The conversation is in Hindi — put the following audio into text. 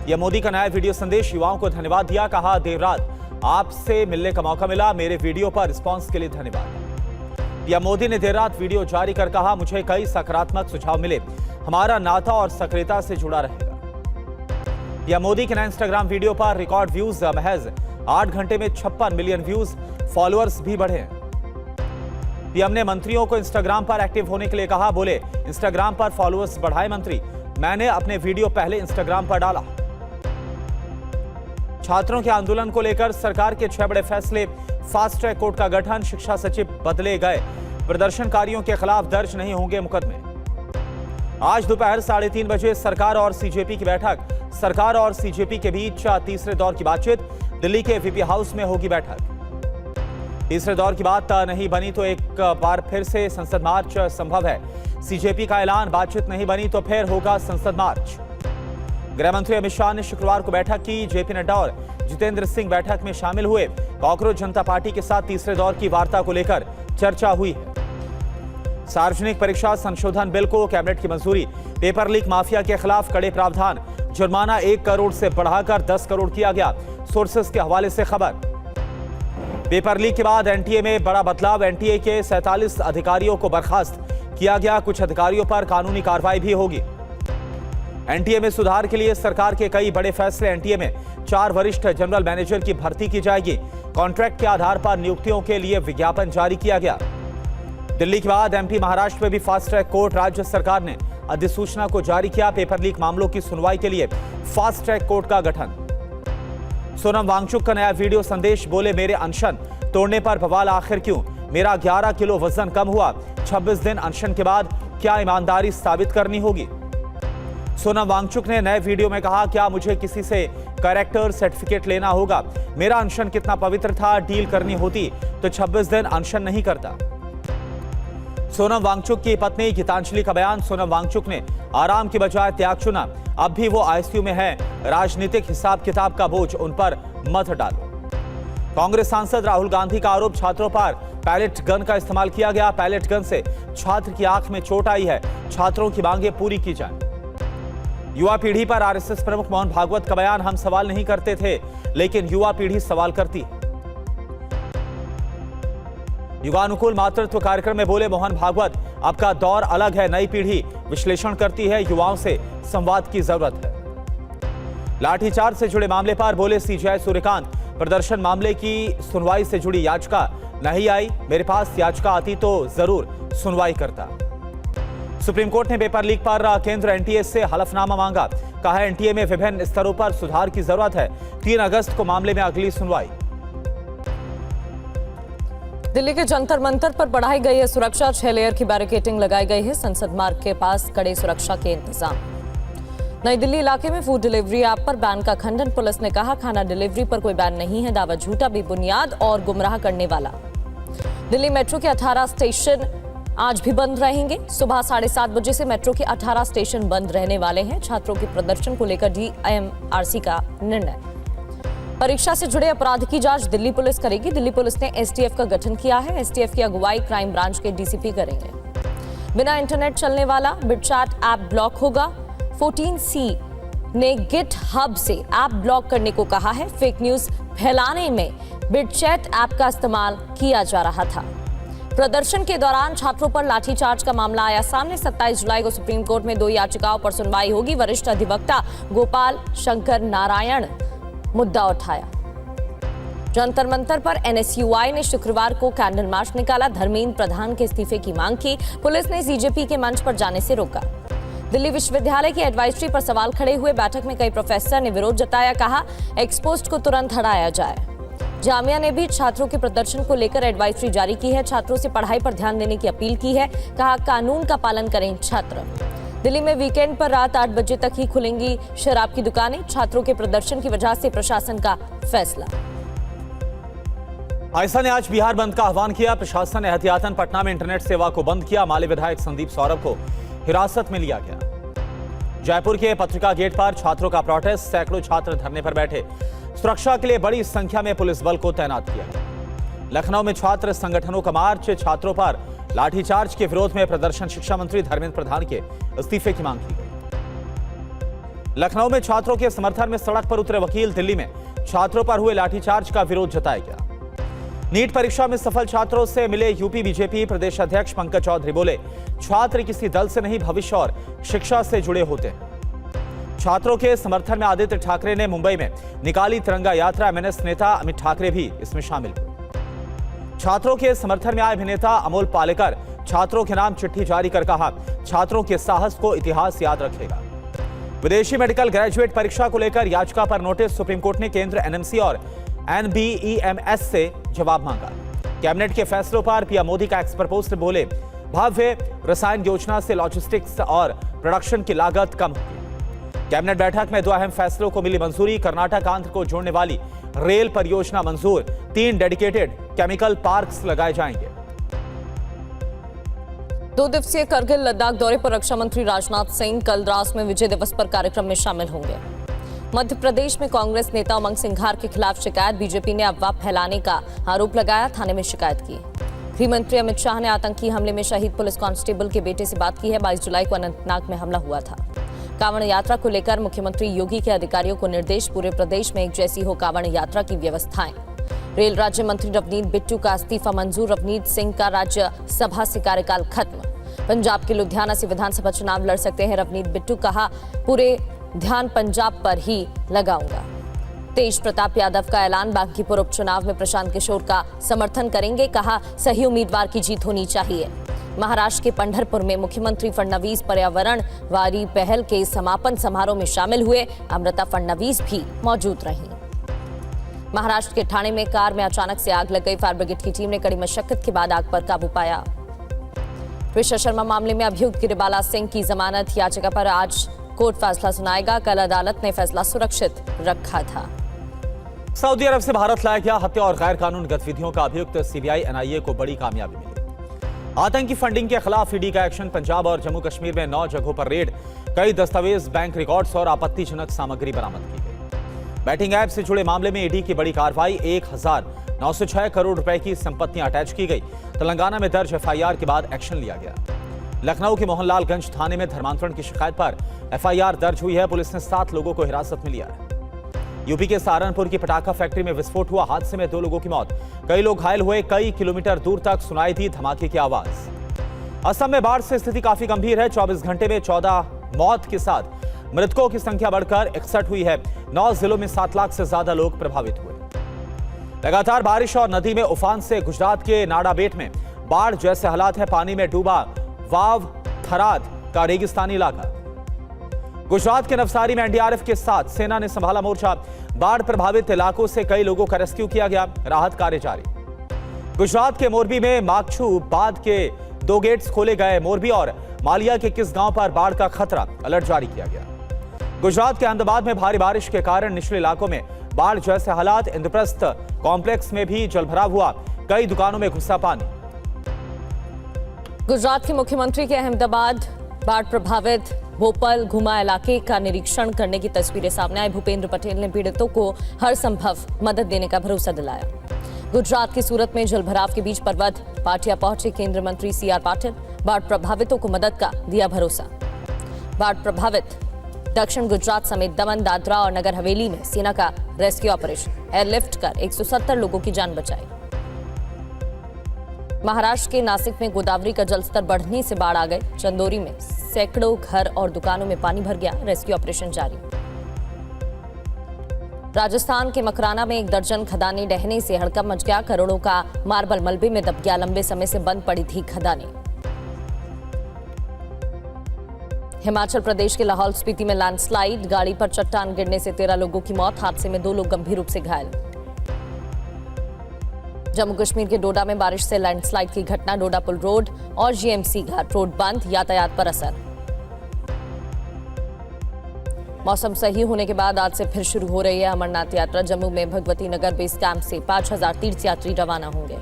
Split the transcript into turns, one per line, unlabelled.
पीएम मोदी का नया वीडियो संदेश, युवाओं को धन्यवाद दिया। कहा, देर रात आपसे मिलने का मौका मिला, मेरे वीडियो पर रिस्पॉन्स के लिए धन्यवाद। पीएम मोदी ने देर रात वीडियो जारी कर कहा, मुझे कई सकारात्मक सुझाव मिले, हमारा नाता और सक्रियता से जुड़ा रहेगा। पीएम मोदी के नए इंस्टाग्राम वीडियो पर रिकॉर्ड व्यूज, महज 8 घंटे में 56 मिलियन व्यूज, फॉलोअर्स भी बढ़े हैं। पीएम ने मंत्रियों को इंस्टाग्राम पर एक्टिव होने के लिए कहा, बोले इंस्टाग्राम पर फॉलोअर्स बढ़ाए मंत्री, मैंने अपने वीडियो पहले इंस्टाग्राम पर डाला। छात्रों के आंदोलन को लेकर सरकार के 6 बड़े फैसले, फास्ट ट्रैक कोर्ट का गठन, शिक्षा सचिव बदले गए, प्रदर्शनकारियों के खिलाफ दर्ज नहीं होंगे मुकदमे। आज दोपहर 3:30 बजे सरकार और सीजेपी की बैठक, सरकार और सीजेपी के बीच तीसरे दौर की बातचीत, दिल्ली के वीपी हाउस में होगी बैठक। तीसरे दौर की बात नहीं बनी तो एक बार फिर से संसद मार्च संभव है, सीजेपी का ऐलान, बातचीत नहीं बनी तो फिर होगा संसद मार्च। गृह मंत्री अमित शाह ने शुक्रवार को बैठक की, जेपी नड्डा और जितेंद्र सिंह बैठक में शामिल हुए। कांग्रेस जनता पार्टी के साथ तीसरे दौर की वार्ता को लेकर चर्चा हुई है। सार्वजनिक परीक्षा संशोधन बिल को कैबिनेट की मंजूरी, पेपर लीक माफिया के खिलाफ कड़े प्रावधान, जुर्माना 1 करोड़ से बढ़ाकर 10 करोड़ किया गया, सोर्सेस के हवाले से खबर। पेपर लीक के बाद एनटीए में बड़ा बदलाव, एनटीए के 47 अधिकारियों को बर्खास्त किया गया, कुछ अधिकारियों पर कानूनी कार्रवाई भी होगी। एनटीए में सुधार के लिए सरकार के कई बड़े फैसले, एनटीए में 4 वरिष्ठ जनरल मैनेजर की भर्ती की जाएगी, कॉन्ट्रैक्ट के आधार पर नियुक्तियों के लिए विज्ञापन जारी किया गया। दिल्ली के बाद एमपी महाराष्ट्र में भी फास्ट ट्रैक कोर्ट, राज्य सरकार ने अधिसूचना को जारी किया, पेपर लीक मामलों की सुनवाई के लिए फास्ट ट्रैक कोर्ट का गठन। सोनम वांगचुक का नया वीडियो संदेश, बोले मेरे अनशन तोड़ने पर बवाल आखिर क्यों, मेरा 11 किलो वजन कम हुआ, 26 दिन अनशन के बाद क्या ईमानदारी साबित करनी होगी। सोनम वांगचुक ने नए वीडियो में कहा, क्या मुझे किसी से कैरेक्टर सर्टिफिकेट लेना होगा, मेरा अनशन कितना पवित्र था, डील करनी होती तो 26 दिन अनशन नहीं करता। सोनम वांगचुक की पत्नी गीतांजलि का बयान, सोनम वांगचुक ने आराम की बजाय त्याग चुना, अब भी वो आईसीयू में है, राजनीतिक हिसाब किताब का बोझ उन पर मत डालो। कांग्रेस सांसद राहुल गांधी का आरोप, छात्रों पर पैलेट गन का इस्तेमाल किया गया, पैलेट गन से छात्र की आंख में चोट आई है, छात्रों की मांगे पूरी की जाए। युवा पीढ़ी पर आरएसएस प्रमुख मोहन भागवत का बयान, हम सवाल नहीं करते थे लेकिन युवा पीढ़ी सवाल करती है। युगानुकूल मातृत्व कार्यक्रम में बोले मोहन भागवत, अब का दौर अलग है, नई पीढ़ी विश्लेषण करती है, युवाओं से संवाद की जरूरत है। लाठीचार्ज से जुड़े मामले पर बोले सीजेआई सूर्यकांत, प्रदर्शन मामले की सुनवाई से जुड़ी याचिका नहीं आई, मेरे पास याचिका आती तो जरूर सुनवाई करता। सुप्रीम कोर्ट ने पेपर लीक पर केंद्र एनटीए से हलफनामा मांगा, कहा एनटीए में विभिन्न स्तरों पर सुधार की जरूरत है, 3 अगस्त को मामले में अगली सुनवाई।
दिल्ली के जंतर मंतर पर बढ़ाई गई है सुरक्षा, 6 लेयर की बैरिकेडिंग लगाई गई है, संसद मार्ग के पास कड़े सुरक्षा के इंतजाम। नई दिल्ली इलाके में फूड डिलीवरी ऐप पर बैन का खंडन, पुलिस ने कहा खाना डिलीवरी पर कोई बैन नहीं है, दावा झूठा, बेबुनियाद और गुमराह करने वाला। दिल्ली मेट्रो के 18 स्टेशन आज भी बंद रहेंगे, सुबह 7:30 बजे से मेट्रो के 18 स्टेशन बंद रहने वाले हैं, छात्रों के प्रदर्शन को लेकर डीएमआरसी का निर्णय। परीक्षा से जुड़े अपराध की जांच दिल्ली पुलिस करेगी, दिल्ली पुलिस ने एसटीएफ का गठन किया है, एसटीएफ की अगुवाई क्राइम ब्रांच के डीसीपी करेंगे। बिना इंटरनेट चलने वाला बिटचैट ऐप ब्लॉक होगा, 14C ने गिट हब से ऐप ब्लॉक करने को कहा है, फेक न्यूज फैलाने में बिटचैट ऐप का इस्तेमाल किया जा रहा था। प्रदर्शन के दौरान छात्रों पर लाठीचार्ज का मामला आया सामने, 27 जुलाई को सुप्रीम कोर्ट में 2 याचिकाओं पर सुनवाई होगी, वरिष्ठ अधिवक्ता गोपाल शंकर नारायण मुद्दा उठाया। जंतर मंतर पर एनएसयूआई ने शुक्रवार को कैंडल मार्च निकाला, धर्मेंद्र प्रधान के इस्तीफे की मांग की, पुलिस ने सीजेपी के मंच पर जाने से रोका। दिल्ली विश्वविद्यालय की एडवाइजरी पर सवाल खड़े हुए, बैठक में कई प्रोफेसर ने विरोध जताया, कहा एक्सपोस्ट को तुरंत हटाया जाए। जामिया ने भी छात्रों के प्रदर्शन को लेकर एडवाइजरी जारी की है, छात्रों से पढ़ाई पर ध्यान देने की अपील की है, कहा कानून का पालन करें छात्र। दिल्ली में वीकेंड पर रात 8 बजे तक ही खुलेंगी शराब की दुकानें, छात्रों के प्रदर्शन की वजह से प्रशासन का फैसला।
आइसा ने आज बिहार बंद का आह्वान किया, प्रशासन ने एहतियातन पटना में इंटरनेट सेवा को बंद किया, माले विधायक संदीप सौरभ को हिरासत में लिया गया। जयपुर के पत्रिका गेट पर छात्रों का प्रोटेस्ट, सैकड़ों छात्र धरने पर बैठे, सुरक्षा के लिए बड़ी संख्या में पुलिस बल को तैनात किया। लखनऊ में छात्र संगठनों का मार्च, छात्रों पर लाठीचार्ज के विरोध में प्रदर्शन, शिक्षा मंत्री धर्मेंद्र प्रधान के इस्तीफे की मांग की गई। लखनऊ में छात्रों के समर्थन में सड़क पर उतरे वकील। दिल्ली में छात्रों पर हुए लाठीचार्ज का विरोध जताया गया। नीट परीक्षा में सफल छात्रों से मिले यूपी बीजेपी प्रदेश अध्यक्ष पंकज चौधरी। बोले, छात्र किसी दल से नहीं, भविष्य और शिक्षा से जुड़े होते हैं। छात्रों के समर्थन में आदित्य ठाकरे ने मुंबई में निकाली तिरंगा यात्रा। एमएनएस नेता अमित ठाकरे भी इसमें शामिल हुए। छात्रों के समर्थन में आए अभिनेता अमोल पालेकर छात्रों के नाम चिट्ठी जारी कर कहा, छात्रों के साहस को इतिहास याद रखेगा। विदेशी मेडिकल ग्रेजुएट परीक्षा को लेकर याचिका पर नोटिस। सुप्रीम कोर्ट ने केंद्र एनएमसी और एनबीईएमएस से जवाब मांगा। कैबिनेट के फैसलों पर पीएम मोदी का एक्सपर्ट पोस्ट। बोले, भव्य रसायन योजना से लॉजिस्टिक्स और प्रोडक्शन की लागत कम होगी। कैबिनेट बैठक में 2 अहम फैसलों को मिली मंजूरी। कर्नाटक आंध्र को जोड़ने वाली रेल परियोजना मंजूर। 3 डेडिकेटेड केमिकल पार्क्स लगाए जाएंगे।
2 दिवसीय करगिल लद्दाख दौरे पर रक्षा मंत्री राजनाथ सिंह कल द्रास में विजय दिवस पर कार्यक्रम में शामिल होंगे। मध्य प्रदेश में कांग्रेस नेता उमंग सिंघार के खिलाफ शिकायत। बीजेपी ने अफवाह फैलाने का आरोप लगाया, थाने में शिकायत की। गृह मंत्री अमित शाह ने आतंकी हमले में शहीद पुलिस कांस्टेबल के बेटे से बात की है। 22 जुलाई को अनंतनाग में हमला हुआ था। कांवड़ यात्रा को लेकर मुख्यमंत्री योगी के अधिकारियों को निर्देश। पूरे प्रदेश में एक जैसी हो कांवड़ यात्रा की व्यवस्थाएं। रेल राज्य मंत्री रवनीत बिट्टू का इस्तीफा मंजूर। रवनीत सिंह का राज्यसभा से कार्यकाल खत्म। पंजाब के लुधियाना से विधानसभा चुनाव लड़ सकते हैं रवनीत बिट्टू। कहा, पूरे ध्यान पंजाब पर ही लगाऊंगा। तेज प्रताप यादव का ऐलान। बांकीपुर उपचुनाव में प्रशांत किशोर का समर्थन करेंगे। कहा, सही उम्मीदवार की जीत होनी चाहिए। महाराष्ट्र के पंढरपुर में मुख्यमंत्री फडणवीस पर्यावरण वारी पहल के समापन समारोह में शामिल हुए। अमृता फडणवीस भी मौजूद रहीं। महाराष्ट्र के ठाणे में कार में अचानक से आग लग गई। फायर ब्रिगेड की टीम ने कड़ी मशक्कत के बाद आग पर काबू पाया। विश्व शर्मा मामले में अभियुक्त गिरिबाला सिंह की जमानत याचिका पर आज कोर्ट फैसला सुनाएगा। कल अदालत ने फैसला सुरक्षित रखा था।
सऊदी अरब से भारत लाया गया हत्या और गैर कानूनी गतिविधियों का अभियुक्त सीबीआई एनआईए को बड़ी कामयाबी मिली। आतंकी फंडिंग के खिलाफ ईडी का एक्शन। पंजाब और जम्मू कश्मीर में 9 जगहों पर रेड। कई दस्तावेज, बैंक रिकॉर्ड्स और आपत्तिजनक सामग्री बरामद की गई। बैटिंग ऐप से जुड़े मामले में ईडी की बड़ी कार्रवाई। 1906 करोड़ रुपए की संपत्तियां अटैच की गई। तेलंगाना में दर्ज एफआईआर के बाद एक्शन लिया गया। लखनऊ के मोहनलालगंज थाने में धर्मांतरण की शिकायत पर एफआईआर दर्ज हुई है। पुलिस ने 7 लोगों को हिरासत में लिया है। यूपी के सहारनपुर की पटाखा फैक्ट्री में विस्फोट हुआ। हादसे में 2 लोगों की मौत, कई लोग घायल हुए। कई किलोमीटर दूर तक सुनाई दी धमाके की आवाज। असम में बाढ़ से स्थिति काफी गंभीर है। 24 घंटे में 14 मौत के साथ मृतकों की संख्या बढ़कर 61 हुई है। 9 जिलों में 7 लाख से ज्यादा लोग प्रभावित हुए। लगातार बारिश और नदी में उफान से गुजरात के नाडाबेट में बाढ़ जैसे हालात है। पानी में डूबा वाव थराद का रेगिस्तानी इलाका। गुजरात के नवसारी में एनडीआरएफ के साथ सेना ने संभाला मोर्चा। बाढ़ प्रभावित इलाकों से कई लोगों का रेस्क्यू किया गया। राहत कार्य जारी। गुजरात के मोरबी में माकछू बांध के 2 गेट्स खोले गए। मोरबी और मालिया के किस गांव पर बाढ़ का खतरा, अलर्ट जारी किया गया। गुजरात के अहमदाबाद में भारी बारिश के कारण निचले इलाकों में बाढ़ जैसे हालात। इंद्रप्रस्थ कॉम्प्लेक्स में भी जलभराव हुआ। कई दुकानों में घुसा पानी।
गुजरात के मुख्यमंत्री के अहमदाबाद बाढ़ प्रभावित भोपाल घुमा इलाके का निरीक्षण करने की तस्वीरें सामने आई। भूपेंद्र पटेल ने पीड़ितों को हर संभव मदद देने का भरोसा दिलाया। गुजरात की सूरत में जलभराव के बीच पर्वत पाटिया पहुंचे केंद्रीय मंत्री सीआर पाटिल। बाढ़ प्रभावितों को मदद का दिया भरोसा। बाढ़ प्रभावित दक्षिण गुजरात समेत दमन, दादरा और नगर हवेली में सेना का रेस्क्यू ऑपरेशन। एयरलिफ्ट कर 170 लोगों की जान बचाई। महाराष्ट्र के नासिक में गोदावरी का जलस्तर बढ़ने से बाढ़ आ गई। चंदोरी में सैकड़ों घर और दुकानों में पानी भर गया। रेस्क्यू ऑपरेशन जारी। राजस्थान के मकराना में 1 दर्जन खदानें ढहने से हड़कंप मच गया। करोड़ों का मार्बल मलबे में दब गया। लंबे समय से बंद पड़ी थी खदानें। हिमाचल प्रदेश के लाहौल स्पीति में लैंडस्लाइड। गाड़ी पर चट्टान गिरने से 13 लोगों की मौत। हादसे में 2 लोग गंभीर रूप से घायल। जम्मू कश्मीर के डोडा में बारिश से लैंडस्लाइड की घटना। डोडा पुल रोड और जीएमसी घाट रोड बंद। यातायात पर असर। मौसम सही होने के बाद आज से फिर शुरू हो रही है अमरनाथ यात्रा। जम्मू में भगवती नगर बेस कैंप से 5000 तीर्थयात्री रवाना होंगे।